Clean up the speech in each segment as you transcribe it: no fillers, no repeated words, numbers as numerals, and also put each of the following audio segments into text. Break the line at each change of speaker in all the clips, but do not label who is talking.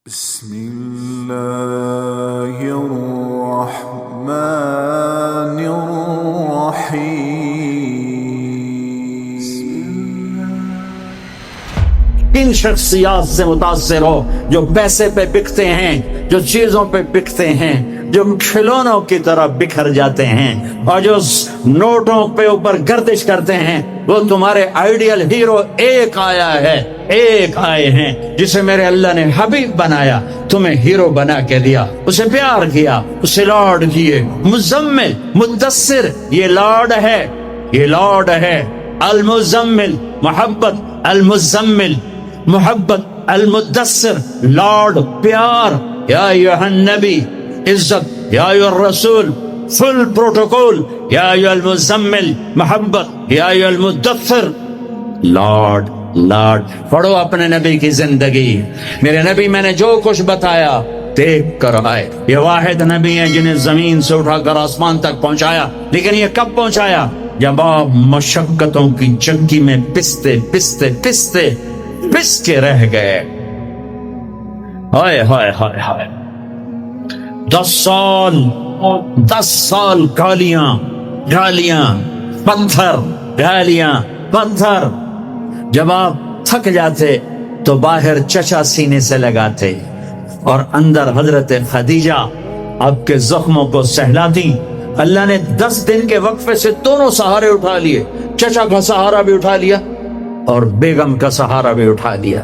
بسم الله الرحمن الرحيم
ان شخصیات سے متاثر ہو جو پیسے پہ بکتے ہیں، جو چیزوں پہ بکتے ہیں، جو کھلونوں کی طرح بکھر جاتے ہیں اور جو نوٹوں پہ اوپر گردش کرتے ہیں۔ وہ تمہارے آئیڈیل ہیرو ایک آیا ہے، ایک آئے ہیں جسے میرے اللہ نے حبیب بنایا، تمہیں ہیرو بنا کے دیا، اسے پیار کیا، اسے لارڈ کیے۔ مزمل، مدثر، یہ لارڈ ہے، یہ لارڈ ہے۔ المزمل محبت، المزمل محبت، المدثر لارڈ پیار۔ یا ایھا النبی عزت، یا ایھا الرسول فل پروٹوکول، یا ایھا المزمل محبت، یا ایھا المدثر لارڈ۔ لارڈ پڑھو اپنے نبی کی زندگی۔ میرے نبی میں نے جو کچھ بتایا دیکھ کر آئے۔ یہ واحد نبی ہیں جنہیں زمین سے اٹھا کر آسمان تک پہنچایا، لیکن یہ کب پہنچایا؟ جب آپ مشقتوں کی چکی میں پستے پستے پستے پس کے رہ گئے۔ ہائے ہائے ہائے ہائے، 10 سال گالیاں گالیاں پتھر، گالیاں پتھر۔ جب آپ تھک جاتے تو باہر چچا سینے سے لگاتے اور اندر حضرت خدیجہ آپ کے زخموں کو سہلاتی۔ اللہ نے 10 دن کے وقفے سے دونوں سہارے اٹھا لیے، چچا کا سہارا بھی اٹھا لیا اور بیگم کا سہارا بھی اٹھا لیا۔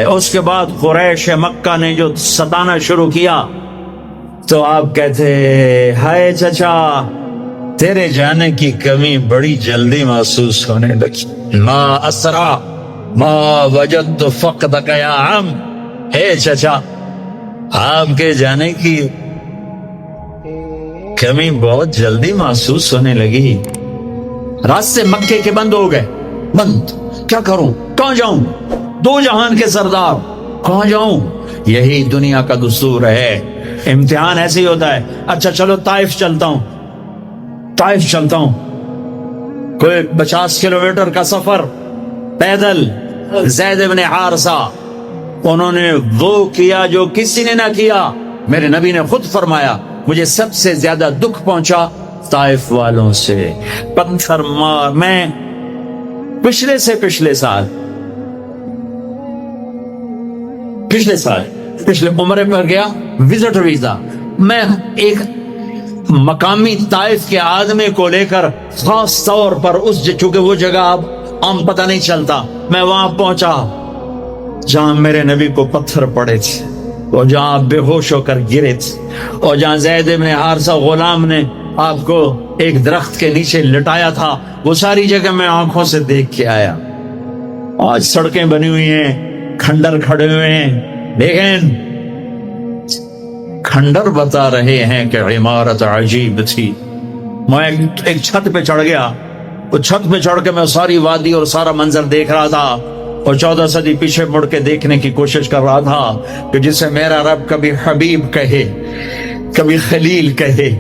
اس کے بعد قریش مکہ نے جو ستانا شروع کیا تو آپ کہتے ہائے چچا، تیرے جانے کی کمی بڑی جلدی محسوس ہونے لگی۔ ما اسرا ما وجدت فقدک یا عم، ہے چچا آپ کے جانے کی کمی بہت جلدی محسوس ہونے لگی۔ راستے مکے کے بند ہو گئے، بند، کیا کروں، کہاں جاؤں؟ 2 جہان کے سردار، کہاں جاؤں؟ یہی دنیا کا دستور ہے، امتحان ایسے ہی ہوتا ہے۔ اچھا چلو طائف چلتا ہوں، طائف چلتا ہوں۔ کوئی 50 کلومیٹر کا سفر پیدل۔ زید بن حارثہ، انہوں نے وہ کیا جو کسی نے نہ کیا۔ میرے نبی نے خود فرمایا مجھے سب سے زیادہ دکھ پہنچا طائف والوں سے، پتھر مار۔ میں پچھلے عمرے پر گیا، وزٹ ویزا، میں ایک مقامی طائف کے آدمی کو لے کر خاص طور پر چونکہ وہ جگہ اب عام پتہ نہیں چلتا، میں وہاں پہنچا جہاں میرے نبی کو پتھر پڑے تھے اور جہاں آپ بے ہوش ہو کر گرے تھے اور جہاں زید بن حارثہ غلام نے آپ کو ایک درخت کے نیچے لٹایا تھا، وہ ساری جگہ میں آنکھوں سے دیکھ کے آیا۔ آج سڑکیں بنی ہوئی ہیں، کھنڈر کھڑے ہوئے ہیں، لیکن کھنڈر بتا رہے ہیں کہ عمارت عجیب تھی۔ میں ایک چھت پہ چڑھ گیا، وہ چھت پہ چڑھ کے میں ساری وادی اور سارا منظر دیکھ رہا تھا اور 14 صدی پیچھے مڑ کے دیکھنے کی کوشش کر رہا تھا کہ جسے میرا رب کبھی حبیب کہے، کبھی خلیل کہے،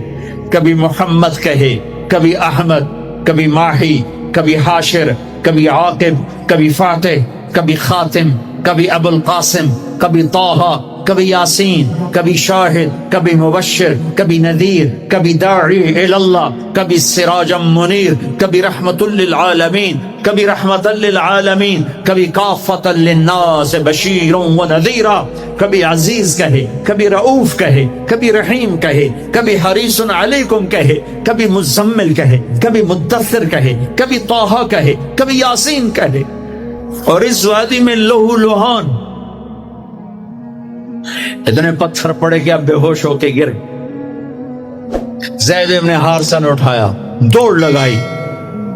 کبھی محمد کہے، کبھی احمد، کبھی ماہی، کبھی حاشر، کبھی عاقب، کبھی فاتح، کبھی خاتم، کبھی ابو القاسم، کبھی طٰہٰ، کبھی یاسین، کبھی شاہد، کبھی مبشر، کبھی نذیر، کبھی داعی الی اللہ، کبھی سراجا منیر، کبھی رحمت للعالمین، کبھی رحمت للعالمین، کبھی کافۃ للناس بشیر و نذیرا، کبھی عزیز کہے، کبھی رؤوف کہے، کبھی رحیم کہے، کبھی حریص علیکم کہے، کبھی مزمل کہے، کبھی مدثر کہے، کبھی طٰہٰ کہے، کبھی یاسین کہے۔ اور اس وادی میں لہو لہان اتنے پتھر پڑے کہ اب بے ہوش ہو کے گرے۔ زید بن حارثہ نے اٹھایا، دوڑ لگائی،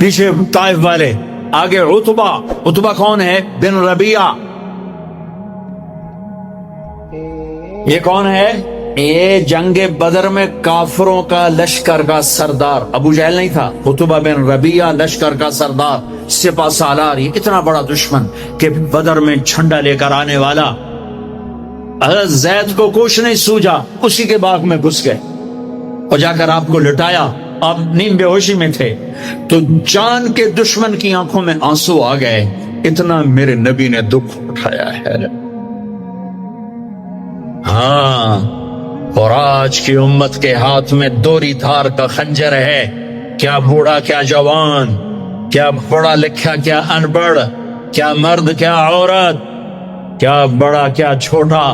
پیچھے طائف والے، آگے عتبہ۔ عتبہ کون ہے؟ بن ربیعہ۔ یہ کون ہے؟ یہ جنگ بدر میں کافروں کا لشکر کا سردار، ابو جہل نہیں تھا، عتبہ بن ربیعہ لشکر کا سردار، سپہ سالار، یہ اتنا بڑا دشمن کہ بدر میں جھنڈا لے کر آنے والا۔ حضرت زید کو کچھ نہیں سوجا، اسی کے باغ میں گھس گئے اور جا کر آپ کو لٹایا۔ آپ نیم بے ہوشی میں تھے تو جان کے دشمن کی آنکھوں میں آنسو آ گئے، اتنا میرے نبی نے دکھ اٹھایا ہے۔ ہاں، اور آج کی امت کے ہاتھ میں دوری دھار کا خنجر ہے، کیا بوڑھا کیا جوان، کیا پڑھا لکھا کیا ان پڑھ، کیا مرد کیا عورت، کیا بڑا کیا چھوٹا،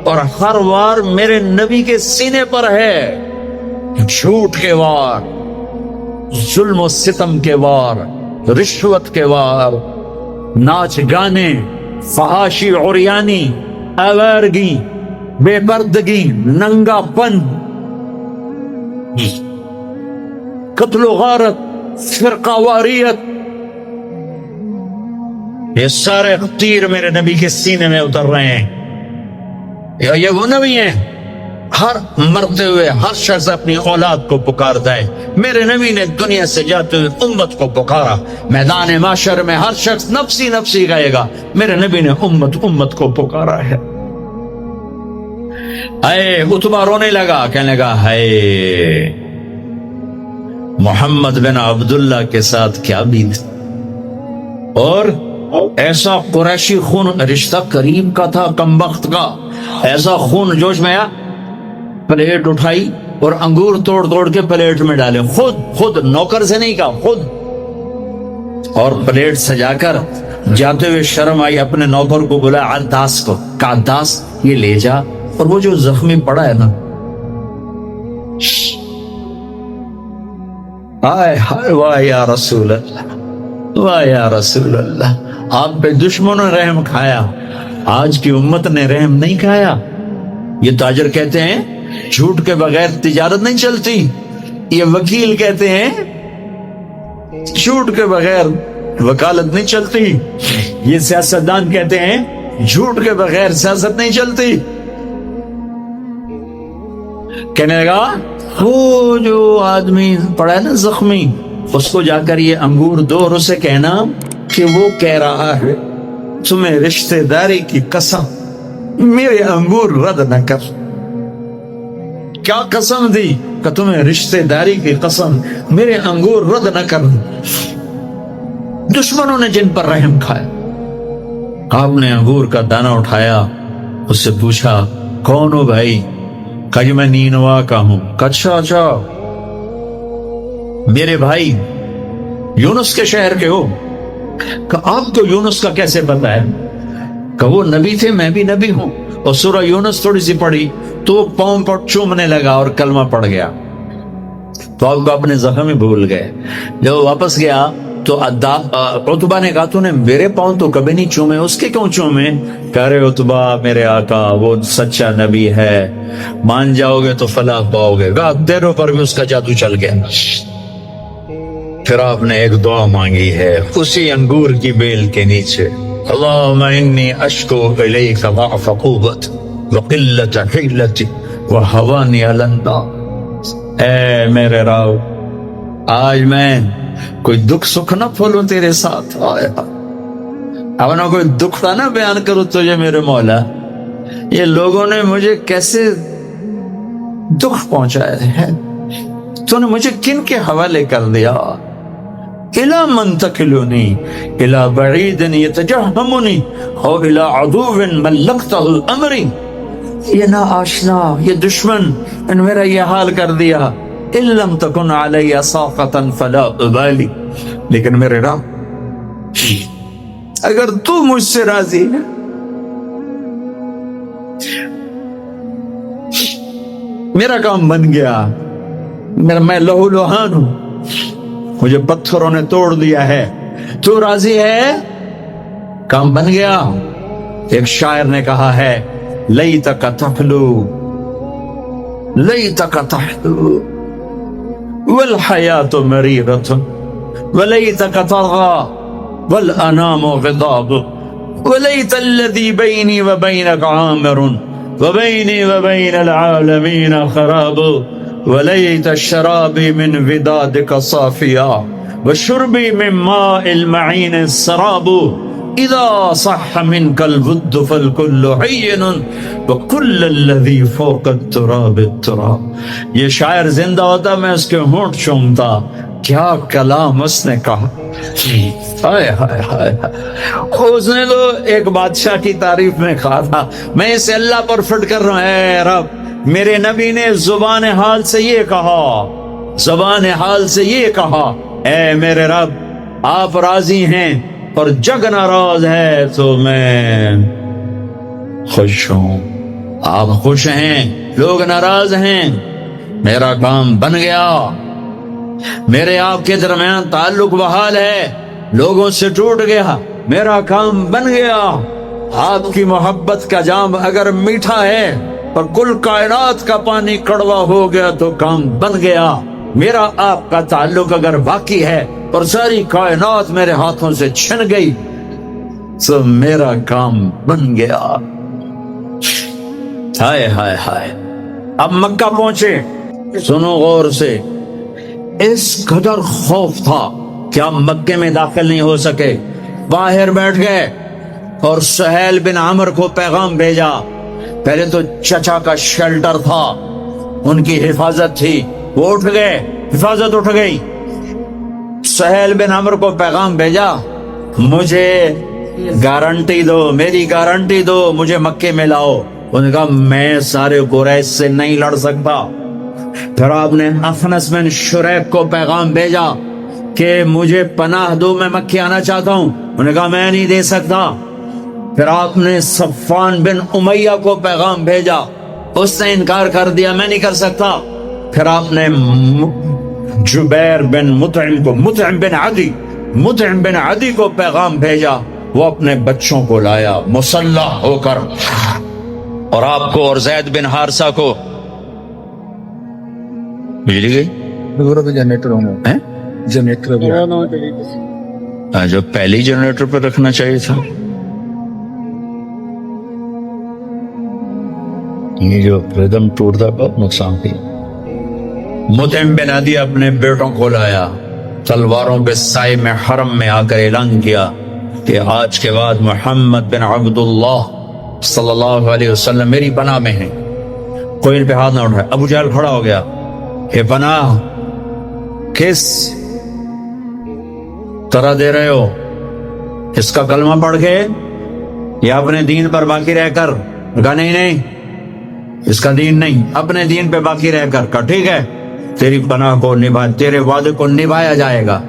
اور ہر وار میرے نبی کے سینے پر ہے جھوٹ کے وار، ظلم و ستم کے وار، رشوت کے وار، ناچ گانے، فحاشی عریانی، آوارگی، بے پردگی، ننگا پن، قتل و غارت، فرقہ واریت، یہ سارے تیر میرے نبی کے سینے میں اتر رہے ہیں۔ یہ وہ نبی ہیں، ہر مرتے ہوئے ہر شخص اپنی اولاد کو پکارتا ہے۔ میرے نبی نے دنیا سے جاتے ہوئے امت کو پکارا، میدان محشر میں ہر شخص نفسی نفسی کہے گا، میرے نبی نے امت کو پکارا ہے۔ اے عتبہ رونے لگا، کہنے لگا ہے محمد بن عبداللہ کے ساتھ کیا بیت، اور ایسا قریشی خون، رشتہ قریب کا تھا کمبخت کا، ایسا خون جوش میں آیا، پلیٹ اٹھائی اور انگور توڑ توڑ کے پلیٹ میں ڈالے، خود نوکر سے نہیں کہا، خود، اور پلیٹ سجا کر جاتے ہوئے شرم آئی، اپنے نوکر کو بولا عداس کو، کہا عداس یہ لے جا، اور وہ جو زخمی پڑا ہے نا، آئے ہائے واہ یا رسول اللہ، واہ یا رسول اللہ، آپ پہ دشمنوں نے رحم کھایا، آج کی امت نے رحم نہیں کھایا۔ یہ تاجر کہتے ہیں جھوٹ کے بغیر تجارت نہیں چلتی، یہ وکیل کہتے ہیں جھوٹ کے بغیر وکالت نہیں چلتی، یہ سیاستدان کہتے ہیں جھوٹ کے بغیر سیاست نہیں چلتی۔ کہنے لگا وہ جو آدمی پڑا ہے نا زخمی، اس کو جا کر یہ انگور دو اور اسے کہنا کہ وہ کہہ رہا ہے تمہیں رشتہ داری کی قسم میرے انگور رد نہ کر۔ کیا قسم دی؟ کہ تمہیں رشتہ داری کی قسم میرے انگور رد نہ کر۔ دشمنوں نے جن پر رحم کھایا، آپ نے انگور کا دانہ اٹھایا، اس سے پوچھا کون ہو بھائی؟ کہ میں نینوا کا ہوں۔ اچھا میرے بھائی یونس کے شہر کے ہو؟ کہ آپ کو یونس کا کیسے پتا ہے؟ کہ وہ نبی تھے، میں بھی نبی ہوں، اور سورہ یونس تھوڑی سی پڑھی تو وہ پاؤں پر چومنے لگا اور کلمہ پڑ گیا، تو آپ کو اپنے زخم ہی بھول گئے۔ جب وہ واپس گیا تو عتبہ نے کہا تو نے میرے پاؤں تو کبھی نہیں چومے، اس کے کیوں چومے؟ کہہ رہے عتبہ میرے آقا وہ سچا نبی ہے، مان جاؤ گے تو فلاح پاؤ گے۔ کہا تیروں پر بھی اس کا جادو چل گیا۔ پھر آپ نے ایک دعا مانگی ہے اسی انگور کی بیل کے نیچے، اللہم انی اشکو الیک ضعف قوت وقلت حیلتی وہوانی علی الناس۔ اے میرے راو، آج میں کوئی دکھ سکھ نہ پھولوں تیرے ساتھ، اپنا کوئی دکھ نہ بیان کروں تجھے میرے مولا، یہ لوگوں نے مجھے کیسے دکھ پہنچائے ہیں، تو نے مجھے کن کے حوالے کر دیا؟ الى من تکلونی الى بعید یتجہمنی او الى عدو ملکتہ امری۔ یہ نا آشنا، یہ دشمن ان میرا یہ حال کر دیا۔ ان لم تکن علی ساقتا فلا ابالی، لیکن میرے رب اگر تو مجھ سے راضی ہے، میرا کام بن گیا، میں لہو لہان ہوں، مجھے پتھروں نے توڑ دیا ہے، تو راضی ہے، کام بن گیا۔ ایک شاعر نے کہا ہے لیتک تحلو لیتک تحلو والحیات مریرۃ ولیتک ترغى والانام غضاب ولیت الذی بینی وبینک عامر وبینی وبین العالمین خراب ولیت الشراب من ودادک صافیا وشربی من ماء المعین السراب اذا صح منك الود فالكل حین وكل الذی فوق التراب التراب۔ یہ شاعر زندہ ہوتا میں اس کے ہونٹ چومتا، کیا کلام اس نے کہا، ہائے ہائے ہائے۔ اس نے تو ایک بادشاہ کی تعریف میں کہا تھا، میں اسے اللہ پر فٹ کر رہا ہوں، اے رب میرے نبی نے زبان حال سے یہ کہا، زبان حال سے یہ کہا، اے میرے رب آپ راضی ہیں اور جگ ناراض ہے تو میں خوش ہوں، آپ خوش ہیں لوگ ناراض ہیں، میرا کام بن گیا، میرے آپ کے درمیان تعلق بحال ہے، لوگوں سے ٹوٹ گیا، میرا کام بن گیا۔ آپ کی محبت کا جام اگر میٹھا ہے اور کل کائنات کا پانی کڑوا ہو گیا تو کام بن گیا، میرا آپ کا تعلق اگر باقی ہے اور ساری کائنات میرے ہاتھوں سے چھن گئی تو میرا کام بن گیا۔ ہائے ہائے ہائے۔ اب مکہ پہنچے، سنو غور سے، اس قدر خوف تھا کہ ہم مکے میں داخل نہیں ہو سکے، باہر بیٹھ گئے اور سہیل بن عمرو کو پیغام بھیجا۔ پہلے تو چچا کا شیلٹر تھا، ان کی حفاظت تھی، وہ اٹھ گئے، حفاظت اٹھ گئی۔ سہیل بن عمرو کو پیغام بھیجا، مجھے گارنٹی دو، میری گارنٹی دو، مجھے مکے میں لاؤ۔ انہوں نے کہا میں سارے قریش سے نہیں لڑ سکتا۔ پھر آپ نے اخنس بن شریک کو پیغام بھیجا کہ مجھے پناہ دو، میں مکے آنا چاہتا ہوں۔ انہوں نے کہا میں نہیں دے سکتا۔ پھر آپ نے صفوان بن امیہ کو پیغام بھیجا، اس نے انکار کر دیا، میں نہیں کر سکتا۔ پھر آپ نے جبیر بن مطعم کو، مطعم بن عدی کو پیغام بھیجا، وہ اپنے بچوں کو لایا مسلح ہو کر، اور آپ کو اور زید بن حارثہ کو۔ بجلی گئی
جنریٹر ہوں جنریٹر
جو پہلی جنریٹر پہ رکھنا چاہیے تھا، یہ جو ردم ٹوٹتا بہت نقصان تھی۔ مطعم بن عدی اپنے بیٹوں کو لایا، تلواروں پہ سائے میں حرم میں آ کر اعلان کیا کہ آج کے بعد محمد بن عبداللہ صلی اللہ علیہ وسلم میری پناہ میں ہیں، کوئی ان پہ ہاتھ نہ اٹھائے۔ ابو جہل کھڑا ہو گیا، یہ پناہ کس طرح دے رہے ہو؟ اس کا کلمہ پڑھ کے یا اپنے دین پر باقی رہ کر؟ کہا نہیں، اس کا دین نہیں، اپنے دین پہ باقی رہ کر۔ کہا ٹھیک ہے، تیری پناہ کو تیرے وعدے کو نبھایا جائے گا۔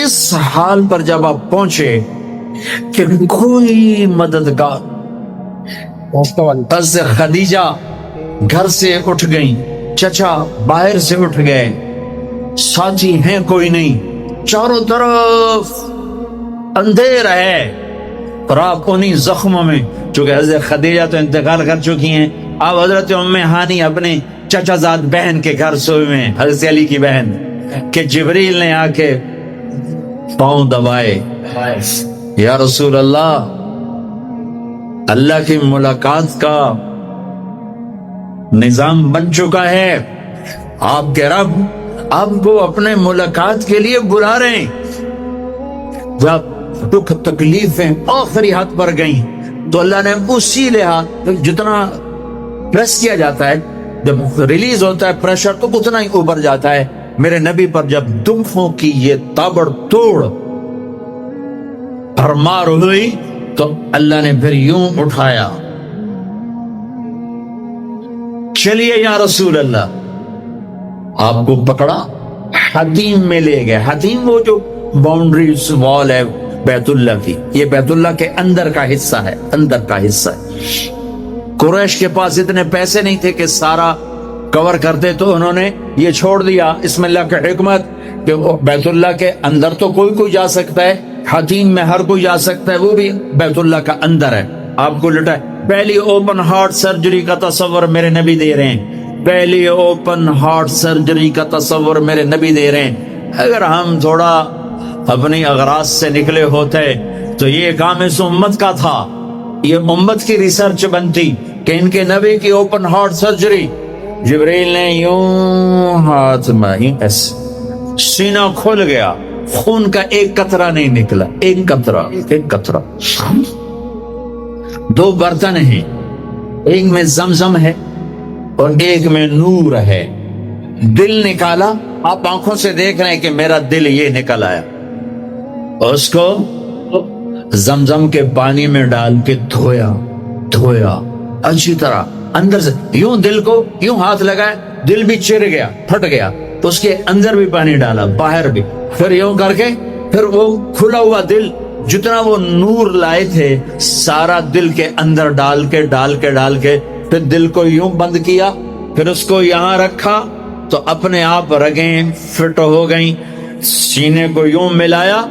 اس حال پر جب آپ پہنچے کہ کوئی مددگار، حضرت خدیجہ گھر سے اٹھ گئیں، چچا باہر سے اٹھ گئے، ساتھی ہیں کوئی نہیں، چاروں طرف اندھیر ہے، اور آپ انہی زخموں میں، چونکہ حضرت خدیجہ تو انتقال کر چکی ہیں، آپ حضرت ام ہانی اپنے چچا زاد بہن کے گھر سوئے میں، حضرت علی کی بہن، کہ جبریل نے آ کے پاؤں دبائے، یا رسول اللہ، اللہ کی ملاقات کا نظام بن چکا ہے، آپ کے رب آپ کو اپنے ملاقات کے لیے بلا رہے ہیں۔ جب دکھ تکلیفیں آخری حد پر گئیں تو اللہ نے اسی لحاظ، جتنا پریس کیا جاتا ہے، جب ریلیز ہوتا ہے پریشر تو اتنا ہی اوپر جاتا ہے، میرے نبی پر جب دکھوں کی یہ تابڑ توڑ بھرمار ہوئی تو اللہ نے پھر یوں اٹھایا، چلیے یا رسول اللہ، آپ کو پکڑا، حتیم میں لے گئے۔ حتیم وہ جو باؤنڈری وال ہے بیت اللہ کی، یہ بیت اللہ کے اندر کا حصہ ہے، اندر کا حصہ ہے۔ قریش کے پاس اتنے پیسے نہیں تھے کہ سارا کور کرتے، تو انہوں نے یہ چھوڑ دیا، اس میں اللہ کی حکمت کہ وہ بیت اللہ کے اندر تو کوئی جا سکتا ہے، حتیم میں ہر کوئی جا سکتا ہے، وہ بھی بیت اللہ کا اندر ہے۔ آپ کو لٹا پہلی اوپن ہارٹ سرجری کا تصور میرے نبی دے رہے ہیں، پہلی اوپن ہارٹ سرجری کا تصور میرے نبی دے رہے ہیں۔ اگر ہم تھوڑا اپنی اغراض سے نکلے ہوتے تو یہ کام اس امت کا تھا، یہ امت کی ریسرچ بنتی کہ ان کے نبی کی اوپن ہارٹ سرجری، جبریل نے یوں ہاتھ میں ایسے سینہ کھل گیا، خون کا ایک قطرہ نہیں نکلا، ایک قطرہ۔ دو برتن ہیں، ایک میں زمزم ہے اور ایک میں نور ہے، دل نکالا، آپ آنکھوں سے دیکھ رہے ہیں کہ میرا دل یہ نکل آیا، اس کو زمزم کے پانی میں ڈال کے دھویا اچھی طرح اندر سے، یوں دل کو یوں ہاتھ لگائے، دل بھی چر گیا، پھٹ گیا، تو اس کے اندر بھی پانی ڈالا، باہر بھی، پھر یوں کر کے پھر وہ کھلا ہوا دل جتنا وہ نور لائے تھے سارا دل کے اندر ڈال کے پھر دل کو یوں بند کیا، پھر اس کو یہاں رکھا تو اپنے آپ رگیں فٹ ہو گئیں، سینے کو یوں ملایا،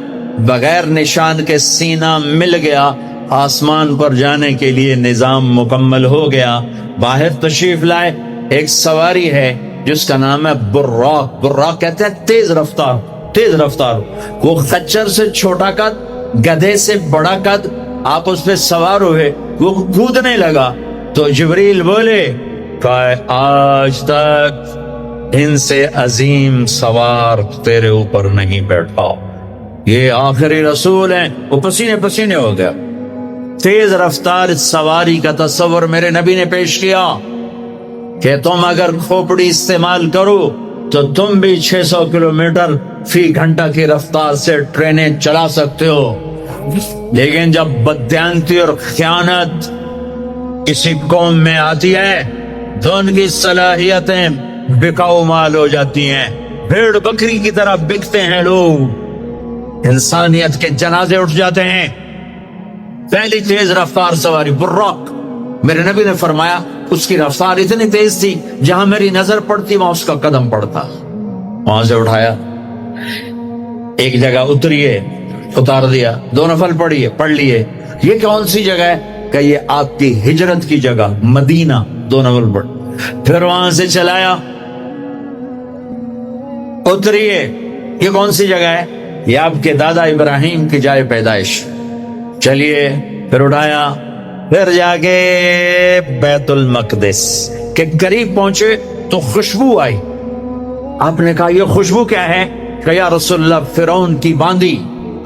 بغیر نشان کے سینہ مل گیا، آسمان پر جانے کے لیے نظام مکمل ہو گیا۔ باہر تشریف لائے، ایک سواری ہے جس کا نام ہے براق، براق کہتے ہیں تیز رفتار، وہ خچر سے چھوٹا قد، گدھے سے بڑا قد، آپ اس پہ سوار ہوئے، وہ کودنے لگا تو جبریل بولے کہ آج تک ان سے عظیم سوار تیرے اوپر نہیں بیٹھا، یہ آخری رسول ہیں۔ وہ پسینے ہو گیا۔ تیز رفتار سواری کا تصور میرے نبی نے پیش کیا کہ تم اگر کھوپڑی استعمال کرو تو تم بھی 600 کلومیٹر فی گھنٹہ کی رفتار سے ٹرینیں چلا سکتے ہو، لیکن جب بددیانتی اور خیانت کسی قوم میں آتی ہے تو ان کی صلاحیتیں بکاؤ مال ہو جاتی ہیں، بھیڑ بکری کی طرح بکتے ہیں لوگ، انسانیت کے جنازے اٹھ جاتے ہیں۔ پہلی تیز رفتار سواری براق، میرے نبی نے فرمایا اس کی رفتار اتنی تیز تھی جہاں میری نظر پڑتی وہاں اس کا قدم پڑتا، وہاں سے اٹھایا، ایک جگہ اتریے، اتار دیا، 2 نفل پڑھ لیے، یہ کون سی جگہ ہے کہ یہ آپ کی ہجرت کی جگہ مدینہ، 2 نفل پڑھ، پھر وہاں سے چلایا، اتریے، یہ کون سی جگہ ہے، یہ آپ کے دادا ابراہیم کی جائے پیدائش، چلیے، پھر اٹھایا، پھر جا کے بیت المقدس کے قریب پہنچے تو خوشبو آئی، آپ نے کہا یہ خوشبو کیا ہے؟ کہ یا رسول اللہ فرعون کی باندی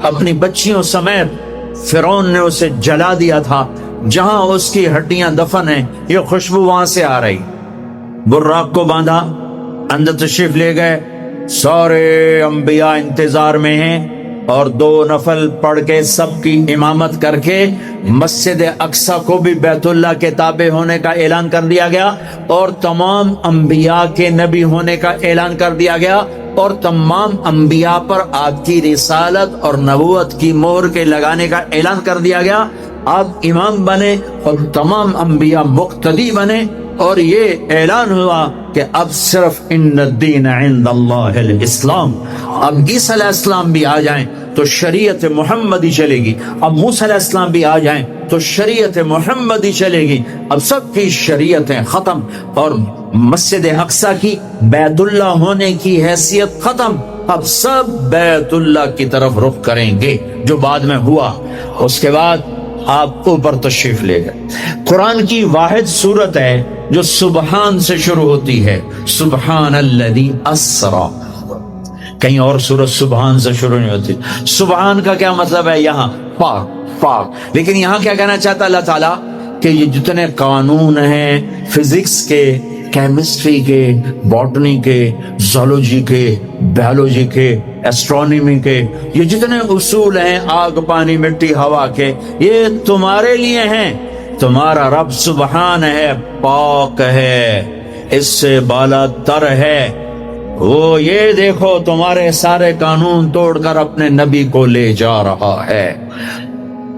اپنی بچیوں سمیت فرعون نے اسے جلا دیا تھا، جہاں اس کی ہڈیاں دفن ہیں یہ خوشبو وہاں سے آ رہی۔ براق کو باندھا، اندر تشریف لے گئے، سارے انبیاء انتظار میں ہیں، اور 2 نفل پڑھ کے سب کی امامت کر کے مسجد اقصی کو بھی بیت اللہ کے تابع ہونے کا اعلان کر دیا گیا، اور تمام انبیاء کے نبی ہونے کا اعلان کر دیا گیا، اور تمام انبیاء پر آپ کی رسالت اور نبوت کی مہر کے لگانے کا اعلان کر دیا گیا۔ آپ امام بنے اور تمام انبیاء مقتدی بنے، اور یہ اعلان ہوا کہ اب صرف ان الدین عند اللہ الاسلام، اب عیسیٰ علیہ السلام بھی آ جائیں تو شریعت محمدی چلے گی، اب موسیٰ علیہ السلام بھی آ جائیں تو شریعت محمدی چلے گی، اب سب کی شریعتیں ختم، اور مسجد اقصی کی بیت اللہ ہونے کی حیثیت ختم، اب سب بیت اللہ کی طرف رخ کریں گے، جو بعد میں ہوا۔ اس کے بعد آپ اوپر تشریف لے گئے۔ قرآن کی واحد سورت ہے جو سبحان سے شروع ہوتی ہے، سبحان الذی اسرا، کہیں اور سورت سبحان سے شروع نہیں ہوتی۔ سبحان کا کیا مطلب ہے؟ یہاں پاک، لیکن یہاں کیا کہنا چاہتا اللہ تعالیٰ کہ یہ جتنے قانون ہیں فزکس کے، کیمسٹری کے، باٹنی کے، زولوجی کے، بایولوجی کے، ایسٹرونومی کے، یہ جتنے اصول ہیں آگ پانی مٹی ہوا کے، یہ تمہارے لیے ہیں، تمہارا رب سبحان ہے، پاک ہے، اس سے بالا تر ہے، وہ یہ دیکھو تمہارے سارے قانون توڑ کر اپنے نبی کو لے جا رہا ہے۔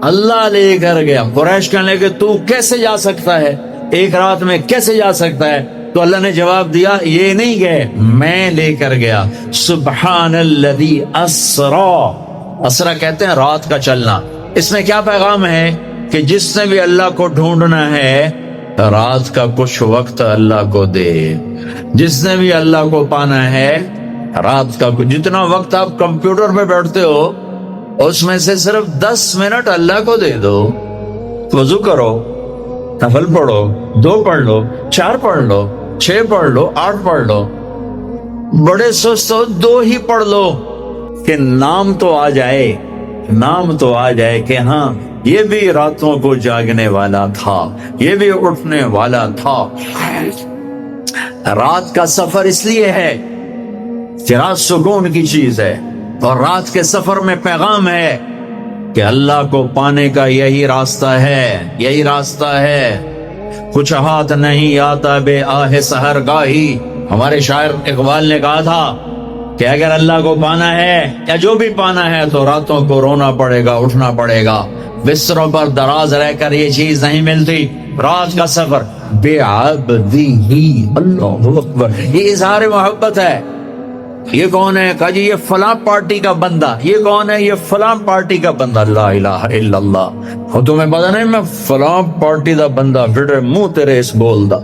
اللہ لے کر گیا۔ قریش کہنے لگے تو کیسے جا سکتا ہے، ایک رات میں کیسے جا سکتا ہے؟ تو اللہ نے جواب دیا یہ نہیں گئے، میں لے کر گیا۔ سبحان الذی اسرا، اسرا کہتے ہیں رات کا چلنا۔ اس میں کیا پیغام ہے کہ جس نے بھی اللہ کو ڈھونڈنا ہے رات کا کچھ وقت اللہ کو دے، جس نے بھی اللہ کو پانا ہے رات کا کچھ، جتنا وقت آپ کمپیوٹر پہ بیٹھتے ہو اس میں سے صرف 10 منٹ اللہ کو دے دو، وضو کرو، نفل پڑھو، 2 پڑھ لو، 4 پڑھ لو، 6 پڑھ لو، 8 پڑھ لو، بڑے سست ہو 2 ہی پڑھ لو، کہ نام تو آ جائے، نام تو آ جائے کہ ہاں یہ بھی راتوں کو جاگنے والا تھا، یہ بھی اٹھنے والا تھا۔ رات کا سفر اس لیے ہے کہ رات سکون کی چیز ہے، اور رات کے سفر میں پیغام ہے کہ اللہ کو پانے کا یہی راستہ ہے، یہی راستہ ہے۔ کچھ ہاتھ نہیں آتا بے آہ سحر گاہی، ہمارے شاعر اقبال نے کہا تھا کہ اگر اللہ کو پانا ہے یا جو بھی پانا ہے تو راتوں کو رونا پڑے گا، اٹھنا پڑے گا، بستروں پر دراز رہ کر یہ چیز نہیں ملتی۔ رات کا سفر بے عبدی، اللہ اکبر، یہ اظہار محبت ہے۔ یہ کون ہے؟ کہا جی یہ فلاں پارٹی کا بندہ۔ یہ کون ہے؟ یہ فلاں پارٹی کا بندہ۔ لا الہ الا اللہ۔ اور تمہیں پتا نہیں میں فلاں پارٹی دا بندہ، پھر منہ تیرے اس بول دا۔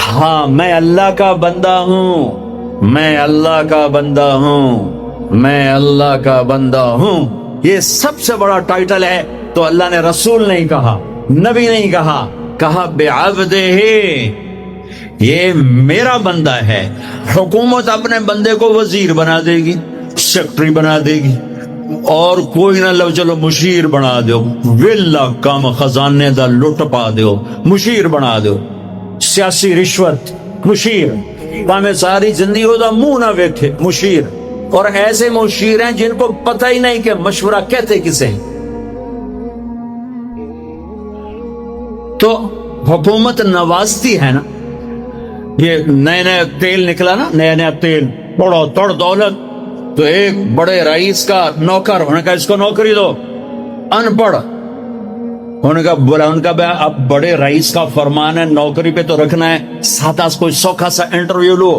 ہاں میں اللہ کا بندہ ہوں، میں اللہ کا بندہ ہوں، میں اللہ کا بندہ ہوں۔ یہ سب سے بڑا ٹائٹل ہے، تو اللہ نے رسول نہیں کہا، نبی نہیں کہا، کہا بعبدہ، یہ میرا بندہ ہے۔ حکومت اپنے بندے کو وزیر بنا دے گی، سیکٹری بنا دے گی، اور کوئی نہ لو چلو مشیر بنا دو، ویلا کم خزانے دا لٹ پا دو، مشیر بنا دو، سیاسی رشوت، مشیر، میں ساری زندگی ہوتا منہ نہ ویکھے، مشیر۔ اور ایسے مشیر ہیں جن کو پتہ ہی نہیں کہ مشورہ کہتے کسے۔ تو حکومت نوازتی ہے نا، یہ نئے نئے تیل نکلا نا، نیا نیا تیل، بڑا توڑ دولت، تو ایک بڑے رئیس کا نوکر، انہوں نے کہا اس کو نوکری دو، ان پڑھ، انہوں نے کہا بولا، ان کا اب بڑے رئیس کا فرمان ہے نوکری پہ تو رکھنا ہے، ساتھ کوئی سوکھا سا انٹرویو لو۔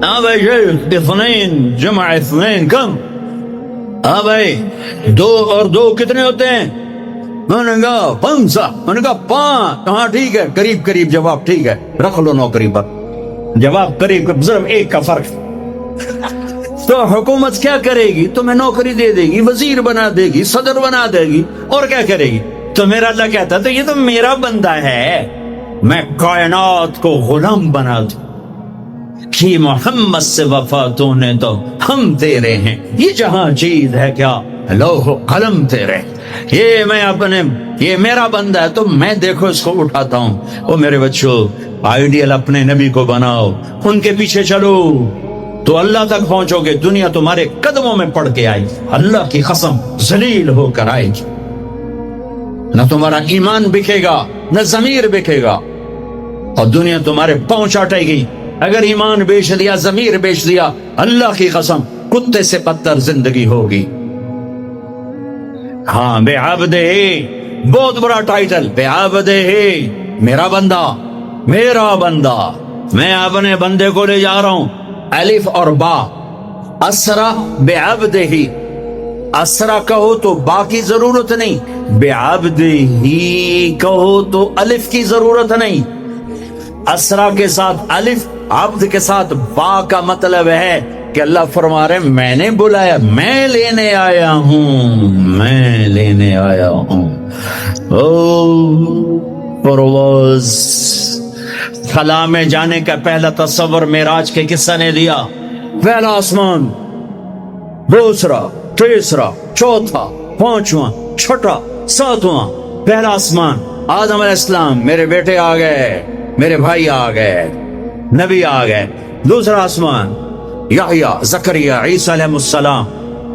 ہاں بھائی اثنین جمع اثنین کم، ہاں بھائی 2 اور 2 کتنے ہوتے ہیں؟ انہوں نے کہا 5، انہوں نے کہا 5، ہاں ٹھیک ہے، قریب قریب جواب، ٹھیک ہے رکھ لو نوکری پر، جواب قریب، صرف 1 کا فرق۔ تو حکومت کیا کرے گی؟ تمہیں نوکری دے دے گی، وزیر بنا دے گی، صدر بنا دے گی، اور کیا کرے گی؟ تو میرا اللہ کہتا ہے تو یہ تو میرا بندہ ہے، میں کائنات کو غلام بنا دوں کہ محمد سے وفا تو نے تو ہم تیرے ہیں، یہ جہاں چیز ہے کیا لوح و قلم تیرے، یہ میں اپنے، یہ میرا بندہ ہے تو میں دیکھو اس کو اٹھاتا ہوں۔ او میرے بچوں، آئیڈیل اپنے نبی کو بناؤ، ان کے پیچھے چلو تو اللہ تک پہنچو گے، دنیا تمہارے قدموں میں پڑ کے آئے گی، اللہ کی قسم ذلیل ہو کر آئے گی، نہ تمہارا ایمان بکے گا نہ ضمیر بکے گا، اور دنیا تمہارے پاؤں چاٹے گی۔ اگر ایمان بیچ دیا، ضمیر بیچ دیا، اللہ کی قسم کتے سے بدتر زندگی ہوگی۔ ہاں بے عبدہ، بہت بڑا ٹائٹل، بے عبدہ، میرا بندہ، میرا بندہ، میں اپنے بندے کو لے جا رہا ہوں۔ الف اور با، اسرا بے عبدہ، اسرا کہو تو با کی ضرورت نہیں، بے عبدہ ہی کہو تو الف کی ضرورت نہیں۔ اسرا کے ساتھ الف، عبد کے ساتھ با کا مطلب ہے کہ اللہ فرما رہے میں نے بلایا، میں لینے آیا ہوں، میں لینے آیا ہوں۔ او پرواز، خلا میں جانے کا پہلا تصور معراج کے قصہ نے دیا۔ پہلا آسمان، دوسرا، تیسرا، چوتھا، پانچواں، چھٹا، ساتواں، پہلا آسمان، آدم علیہ السلام، میرے بیٹے آ گئے، میرے بھائی آ گئے، نبی آ گئے۔ دوسرا آسمان، یحییٰ، زکریا، عیسیٰ علیہ السلام،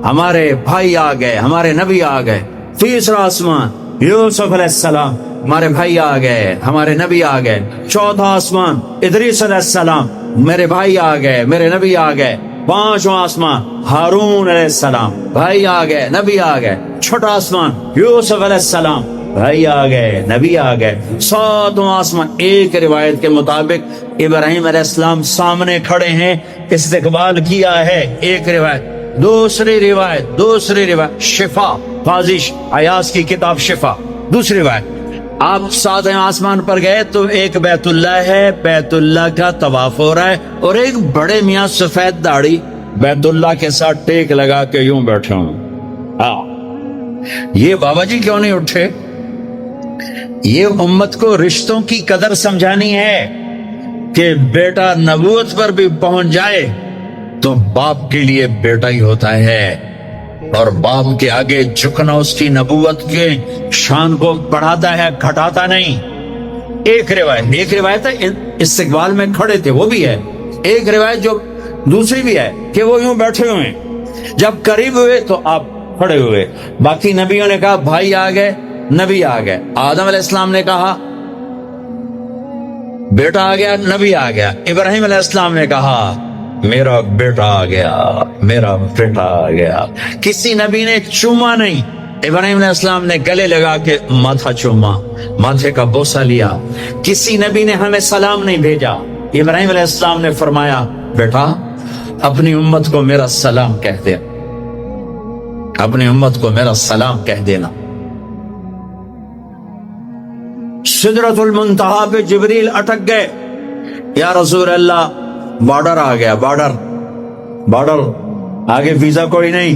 ہمارے بھائی آ گئے، ہمارے نبی آ گئے۔ تیسرا آسمان، یوسف علیہ السلام، ہمارے بھائی آ گئے، ہمارے نبی آ گئے۔ چوتھا آسمان، ادریس علیہ السلام، میرے بھائی آ گئے، میرے نبی آ گئے۔ پانچواں آسمان، ہارون علیہ السلام، بھائی آ گئے، نبی آ گئے۔ چھٹا آسمان، یوسف علیہ السلام، بھائی آ گئے، نبی آ گئے۔ ساتواں آسمان، ایک روایت کے مطابق ابراہیم علیہ السلام سامنے کھڑے ہیں، استقبال کیا ہے، ایک روایت۔ دوسری روایت شفا، قاضی عیاض کی کتاب شفا، دوسری روایت، آپ 7ویں آسمان پر گئے تو ایک بیت اللہ ہے، بیت اللہ کا طواف ہو رہا ہے، اور ایک بڑے میاں سفید داڑھی بیت اللہ کے ساتھ ٹیک لگا کے یوں بیٹھے ہوں۔ یہ بابا جی کیوں نہیں اٹھے؟ یہ امت کو رشتوں کی قدر سمجھانی ہے کہ بیٹا نبوت پر بھی پہنچ جائے تو باپ کے لیے بیٹا ہی ہوتا ہے، اور باپ کے آگے جھکنا اس کی نبوت کے شان کو بڑھاتا ہے، گھٹاتا نہیں۔ ایک روایت ہے استقبال میں کھڑے تھے وہ بھی ہے، ایک روایت جو دوسری بھی ہے کہ وہ یوں بیٹھے ہوئے ہیں، جب قریب ہوئے تو آپ کھڑے ہوئے۔ باقی نبیوں نے کہا بھائی آ گئے، نبی آ گئے۔ آدم علیہ السلام نے کہا بیٹا آ گیا، نبی آ گیا۔ ابراہیم علیہ السلام نے کہا میرا بیٹا آ گیا، میرا بیٹا آ گیا۔ کسی نبی نے چوما نہیں، ابراہیم علیہ السلام نے گلے لگا کے ماتھا چوما، ماتھے کا بوسہ لیا۔ کسی نبی نے ہمیں سلام نہیں بھیجا، ابراہیم علیہ السلام نے فرمایا بیٹا اپنی امت کو میرا سلام کہہ دے، اپنی امت کو میرا سلام کہہ دینا۔ سدرۃ المنتہا پہ جبریل اٹک گئے، یا رسول اللہ بارڈر آ گیا، بارڈر، آگے ویزا کوئی نہیں،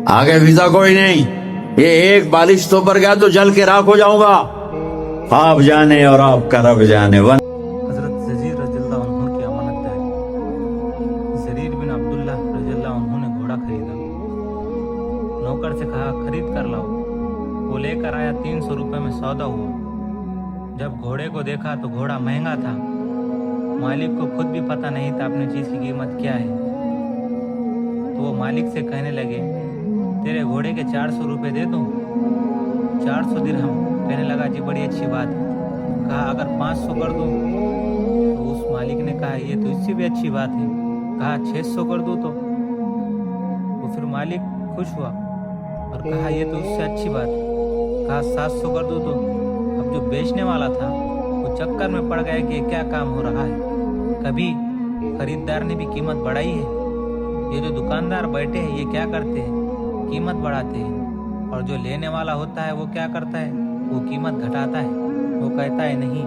آگے ویزا کوئی نہیں، یہ ایک بالش تو پر گیا تو جل کے راکھ ہو جاؤں گا، آپ جانے اور آپ کا رب جانے۔
حضرت جزیر رضی اللہ عنہ کی امانت داری، زریر بن عبداللہ رضی اللہ عنہ نے گھوڑا خریدا، نوکر سے کہا خرید کر لاؤ، وہ لے کر آیا، 300 روپے میں سودا ہوا۔ جب گھوڑے کو دیکھا تو گھوڑا مہنگا تھا، مالک کو خود بھی پتہ نہیں تھا اپنی چیز کی قیمت کیا ہے، تو وہ مالک سے کہنے لگے تیرے گھوڑے کے 400 روپے دے دوں؟ 400 درہم۔ کہنے لگا جی بڑی اچھی بات ہے۔ کہا اگر 500 کر دوں؟ تو اس مالک نے کہا یہ تو اس سے بھی اچھی بات ہے۔ کہا 600 کر دوں تو؟ وہ پھر مالک خوش ہوا اور کہا یہ تو اس سے اچھی بات ہے۔ کہا 700 کر دوں تو؟ اب جو بیچنے والا تھا وہ چکر میں پڑ گیا کہ یہ کیا کام ہو رہا ہے، کبھی خریدار نے بھی قیمت بڑھائی ہے، یہ جو دکاندار بیٹھے ہیں یہ کیا کرتے ہیں، قیمت بڑھاتے ہیں، اور جو لینے والا ہوتا ہے وہ کیا کرتا ہے، وہ قیمت گھٹاتا ہے، وہ کہتا ہے نہیں۔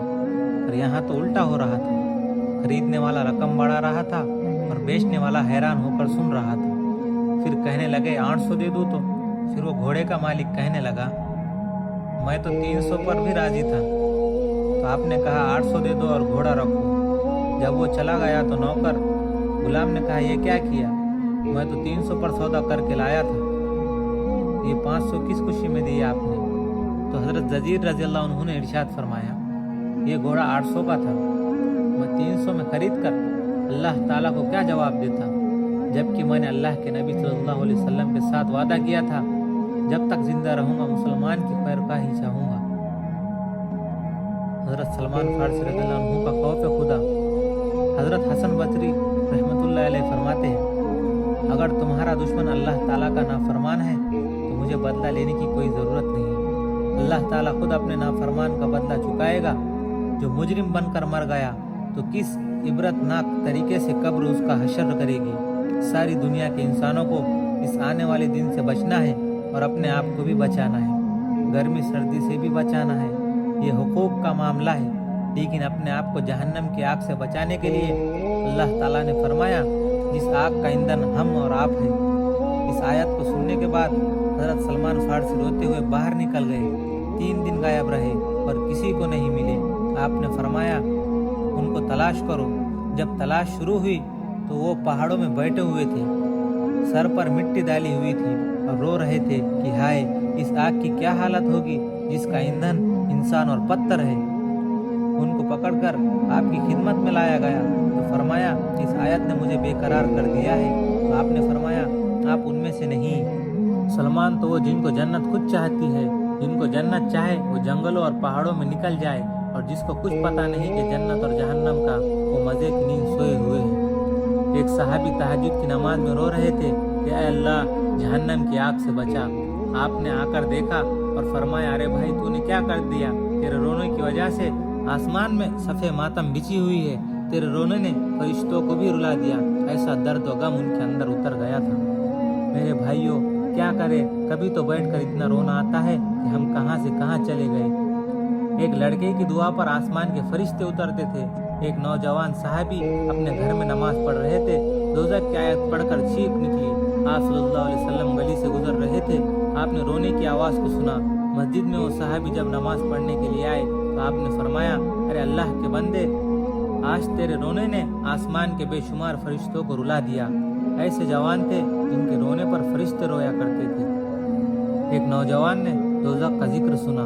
اور یہاں تو الٹا ہو رہا تھا، خریدنے والا رقم بڑھا رہا تھا اور بیچنے والا حیران ہو کر سن رہا تھا۔ پھر کہنے لگے 800 دے دوں تو؟ پھر وہ گھوڑے کا مالک کہنے لگا میں تو 300 پر بھی راضی تھا، تو آپ نے کہا 800 دے دو اور گھوڑا رکھو۔ جب وہ چلا گیا تو نوکر غلام نے کہا یہ کیا کیا، میں تو 300 پر سودا کر کے لایا تھا، یہ 500 کس خوشی میں دی آپ نے؟ تو حضرت جزیر رضی اللہ عنہ نے ارشاد فرمایا یہ گھوڑا 800 کا تھا، میں 300 میں خرید کر اللہ تعالیٰ کو کیا جواب دیتا، جبکہ میں نے اللہ کے نبی صلی اللہ علیہ وسلم کے ساتھ وعدہ کیا تھا جب تک زندہ رہوں گا مسلمان کی خیر کا ہی چاہوں گا۔ حضرت سلمان فارسی رضی اللہ عنہ کا خوف خدا۔ حضرت حسن بصری رحمۃ اللہ علیہ فرماتے ہیں اگر تمہارا دشمن اللہ تعالیٰ کا نافرمان ہے تو مجھے بدلہ لینے کی کوئی ضرورت نہیں، اللہ تعالیٰ خود اپنے نافرمان کا بدلہ چکائے گا۔ جو مجرم بن کر مر گیا تو کس عبرت ناک طریقے سے قبر اس کا حشر کرے گی۔ ساری دنیا کے انسانوں کو اس آنے والے دن سے بچنا ہے اور اپنے آپ کو بھی بچانا ہے، گرمی سردی سے بھی بچانا ہے، یہ حقوق کا معاملہ ہے، لیکن اپنے آپ کو جہنم کی آگ سے بچانے کے لیے اللہ تعالیٰ نے فرمایا جس آگ کا ایندھن ہم اور آپ ہے۔ اس آیت کو سننے کے بعد حضرت سلمان فارسی روتے ہوئے باہر نکل گئے، 3 دن غائب رہے اور کسی کو نہیں ملے۔ آپ نے فرمایا ان کو تلاش کرو۔ جب تلاش شروع ہوئی تو وہ پہاڑوں میں بیٹھے ہوئے تھے، سر پر مٹی ڈالی ہوئی تھی اور رو رہے تھے کہ ہائے اس آگ کی کیا حالت ہوگی جس کا ایندھن انسان اور پتھر ہے۔ ان کو پکڑ کر آپ کی خدمت میں لایا گیا تو فرمایا اس آیت نے مجھے بے قرار کر دیا ہے، تو آپ نے فرمایا آپ ان میں سے نہیں۔ سلمان تو وہ جن کو جنت خود چاہتی ہے، جن کو جنت چاہے وہ جنگلوں اور پہاڑوں میں نکل جائے، اور جس کو کچھ پتہ نہیں کہ جنت اور جہنم کا وہ مزے کی نیند سوئے ہوئے ہیں۔ ایک صحابی تہجد کی نماز میں رو رہے تھے کہ اے اللہ جہنم کی آگ سے بچا۔ آپ نے آ کر دیکھا اور فرمایا ارے بھائی تو نے کیا کر دیا، تیرے رونے کی وجہ سے آسمان میں صفے ماتم بچھی ہوئی ہے، تیرے رونے نے فرشتوں کو بھی رلا دیا۔ ایسا درد و غم ان کے اندر اتر گیا تھا۔ میرے بھائیوں کیا کرے، کبھی تو بیٹھ کر اتنا رونا آتا ہے کہ ہم کہاں سے کہاں چلے گئے۔ ایک لڑکے کی دعا پر آسمان کے فرشتے اترتے تھے۔ ایک نوجوان صحابی اپنے گھر میں نماز پڑھ رہے تھے، دوزخ کی آیت پڑھ کر چیخ نکلی۔ آپ صلی اللہ علیہ وسلم گلی سے گزر رہے تھے، آپ نے رونے کی آواز کو سنا۔ مسجد میں وہ صحابی جب نماز پڑھنے کے لیے آئے تو آپ نے فرمایا ارے اللہ کے بندے، آج تیرے رونے نے آسمان کے بے شمار فرشتوں کو رلا دیا۔ ایسے جوان تھے جن کے رونے پر فرشتے رویا کرتے تھے۔ ایک نوجوان نے دوزخ کا ذکر سنا